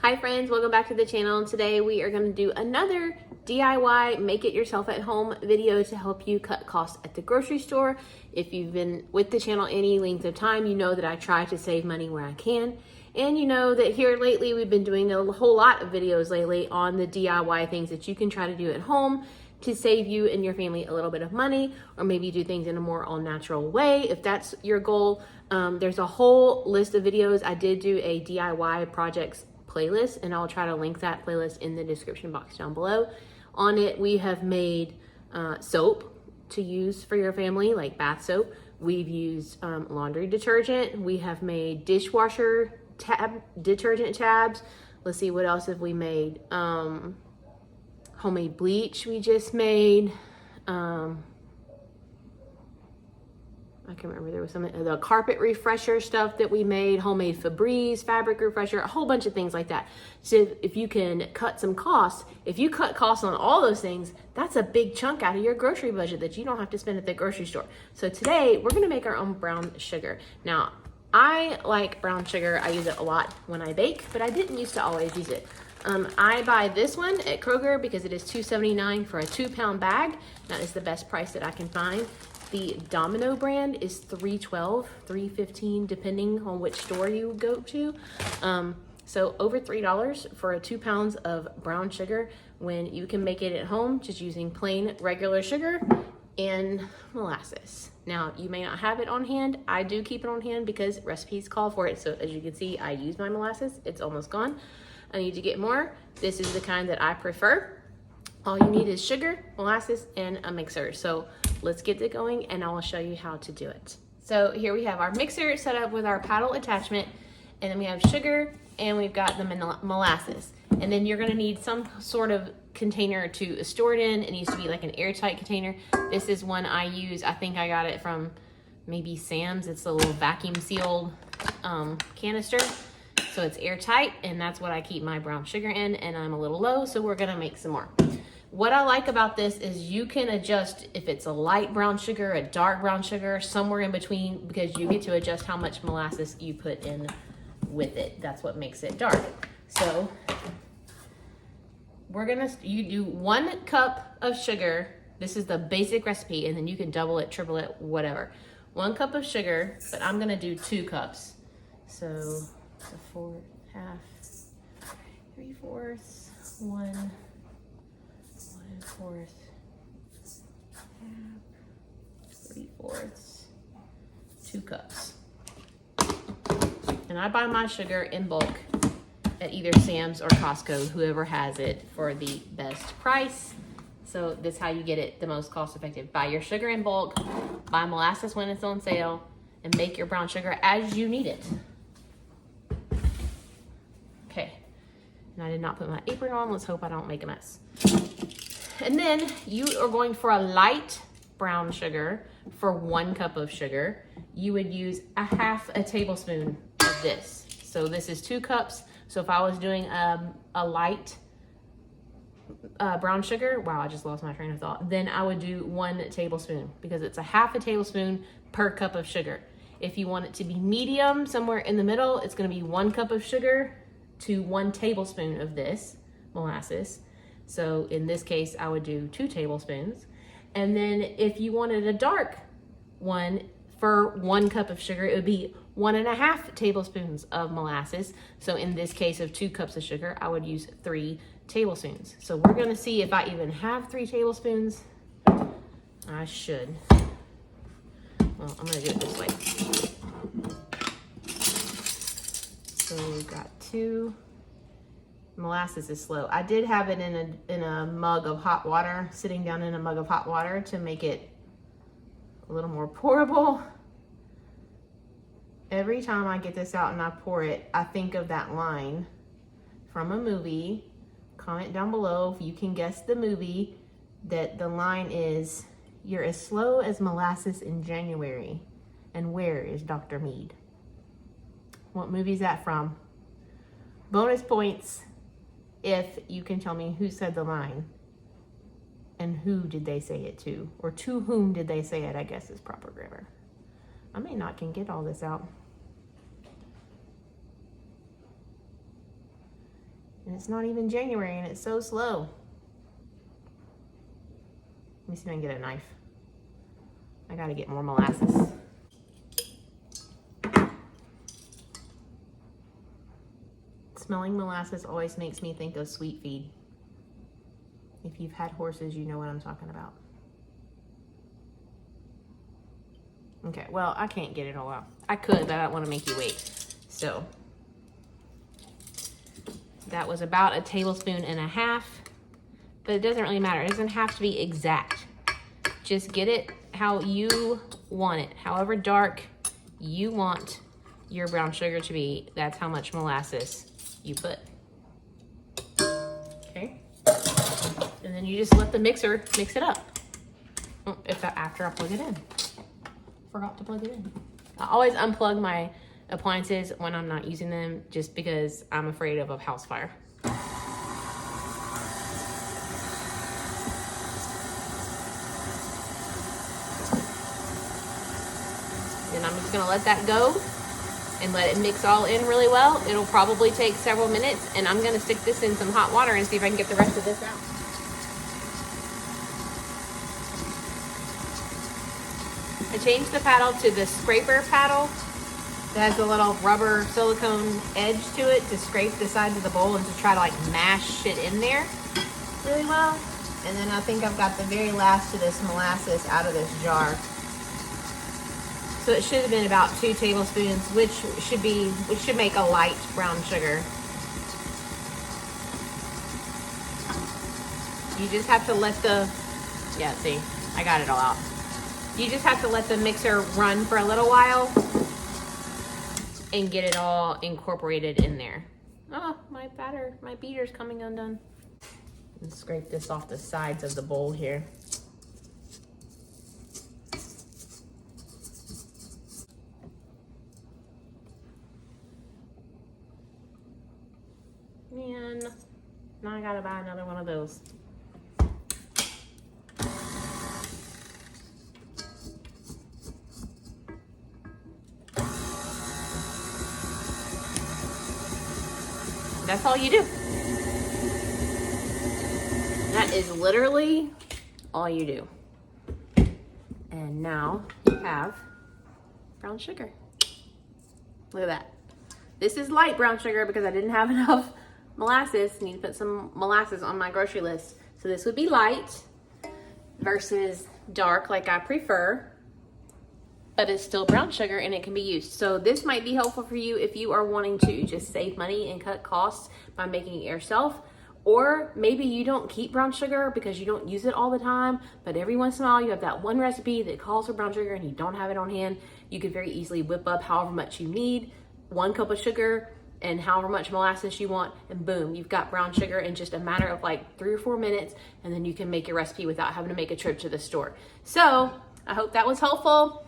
Hi friends, welcome back to the channel. Today we are going to do another DIY make it yourself at home video to help you cut costs at the grocery store. If you've been with the channel any length of time, you know that I try to save money where I can. And you know that here lately we've been doing a whole lot of videos lately on the DIY things that you can try to do at home to save you and your family a little bit of money, or maybe do things in a more all-natural way if that's your goal. There's a whole list of videos. I did do a DIY projects playlist, and I'll try to link that playlist in the description box down below. On it, we have made soap to use for your family, like bath soap. We've used laundry detergent. We have made dishwasher detergent tabs. Let's see, what else have we made? Homemade bleach we just made. I can remember there was some the carpet refresher stuff that we made, homemade Febreze fabric refresher, a whole bunch of things like that. So if you can cut some costs, if you cut costs on all those things, that's a big chunk out of your grocery budget that you don't have to spend at the grocery store. So today we're gonna make our own brown sugar. Now, I like brown sugar. I use it a lot when I bake, but I didn't used to always use it. I buy this one at Kroger because it is $2.79 for a 2-pound bag. That is the best price that I can find. The Domino brand is $3.12, $3.15, depending on which store you go to. So over $3 for a 2 pounds of brown sugar when you can make it at home just using plain regular sugar and molasses. Now, you may not have it on hand. I do keep it on hand because recipes call for it. So as you can see, I use my molasses. It's almost gone. I need to get more. This is the kind that I prefer. All you need is sugar, molasses, and a mixer. So let's get it going and I will show you how to do it. So here we have our mixer set up with our paddle attachment, and then we have sugar and we've got the molasses. And then you're gonna need some sort of container to store it in. It needs to be like an airtight container. This is one I use. I think I got it from maybe Sam's. It's a little vacuum sealed canister. So it's airtight, and that's what I keep my brown sugar in, and I'm a little low, so we're gonna make some more. What I like about this is you can adjust if it's a light brown sugar, a dark brown sugar, somewhere in between, because you get to adjust how much molasses you put in with it. That's what makes it dark. So you do 1 cup of sugar. This is the basic recipe, and then you can double it, triple it, whatever. 1 cup of sugar, but I'm gonna do 2 cups. So 4, half, 3/4, 1/4, half, 3/4, 2 cups. And I buy my sugar in bulk at either Sam's or Costco, whoever has it, for the best price. So this is how you get it the most cost effective. Buy your sugar in bulk, buy molasses when it's on sale, and make your brown sugar as you need it. Okay, and I did not put my apron on. Let's hope I don't make a mess. And then you are going for a light brown sugar. For 1 cup of sugar, you would use a half a tablespoon of this. So this is 2 cups. So if I was doing a light brown sugar, wow, I just lost my train of thought. Then I would do 1 tablespoon because it's a half a tablespoon per cup of sugar. If you want it to be medium, somewhere in the middle, it's gonna be 1 cup of sugar to 1 tablespoon of this molasses. So in this case, I would do 2 tablespoons. And then if you wanted a dark one, for 1 cup of sugar, it would be 1.5 tablespoons of molasses. So in this case of 2 cups of sugar, I would use 3 tablespoons. So we're gonna see if I even have 3 tablespoons. I should. Well, I'm gonna do it this way. So we've got 2. Molasses is slow. I did have it in a mug of hot water, sitting down in a mug of hot water to make it a little more pourable. Every time I get this out and I pour it, I think of that line from a movie. Comment down below if you can guess the movie. That the line is, "You're as slow as molasses in January, and where is Dr. Mead?" What movie is that from? Bonus points if you can tell me who said the line and who did they say it to, or to whom did they say it, I guess is proper grammar. I may not can get all this out. And it's not even January and it's so slow. Let me see if I can get a knife. I gotta get more molasses. Smelling molasses always makes me think of sweet feed. If you've had horses, you know what I'm talking about. Okay, well, I can't get it all out. I could, but I don't want to make you wait. So that was about 1.5 tablespoons, but it doesn't really matter. It doesn't have to be exact. Just get it how you want it. However dark you want your brown sugar to be, that's how much molasses you put. Okay. And then you just let the mixer mix it up. After I plug it in. Forgot to plug it in. I always unplug my appliances when I'm not using them just because I'm afraid of a house fire. And I'm just gonna let that go and let it mix all in really well. It'll probably take several minutes, and I'm gonna stick this in some hot water and see if I can get the rest of this out. I changed the paddle to the scraper paddle that has a little rubber silicone edge to it to scrape the sides of the bowl and to try to like mash it in there really well. And then I think I've got the very last of this molasses out of this jar. So it should have been about 2 tablespoons, which should make a light brown sugar. You just have to let see, I got it all out. You just have to let the mixer run for a little while and get it all incorporated in there. Oh, my beater's coming undone. And scrape this off the sides of the bowl here. Man, now I gotta buy another one of those. That's all you do. That is literally all you do. And now you have brown sugar. Look at that. This is light brown sugar because I didn't have enough molasses. I need to put some molasses on my grocery list. So this would be light versus dark like I prefer, but it's still brown sugar and it can be used. So this might be helpful for you if you are wanting to just save money and cut costs by making it yourself. Or maybe you don't keep brown sugar because you don't use it all the time, but every once in a while you have that one recipe that calls for brown sugar and you don't have it on hand. You could very easily whip up however much you need, 1 cup of sugar and however much molasses you want, and boom, you've got brown sugar in just a matter of like 3 or 4 minutes, and then you can make your recipe without having to make a trip to the store. So I hope that was helpful.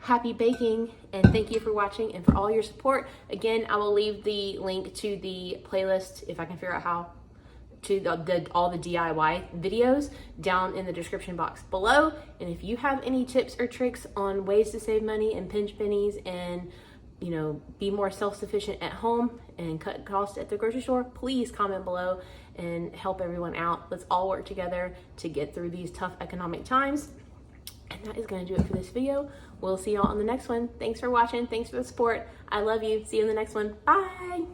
Happy baking, and thank you for watching and for all your support. Again, I will leave the link to the playlist, if I can figure out how, to all the DIY videos down in the description box below. And if you have any tips or tricks on ways to save money and pinch pennies and, you know, be more self-sufficient at home and cut costs at the grocery store, please comment below and help everyone out. Let's all work together to get through these tough economic times. And that is going to do it for this video. We'll see y'all on the next one. Thanks for watching. Thanks for the support. I love you. See you in the next one. Bye.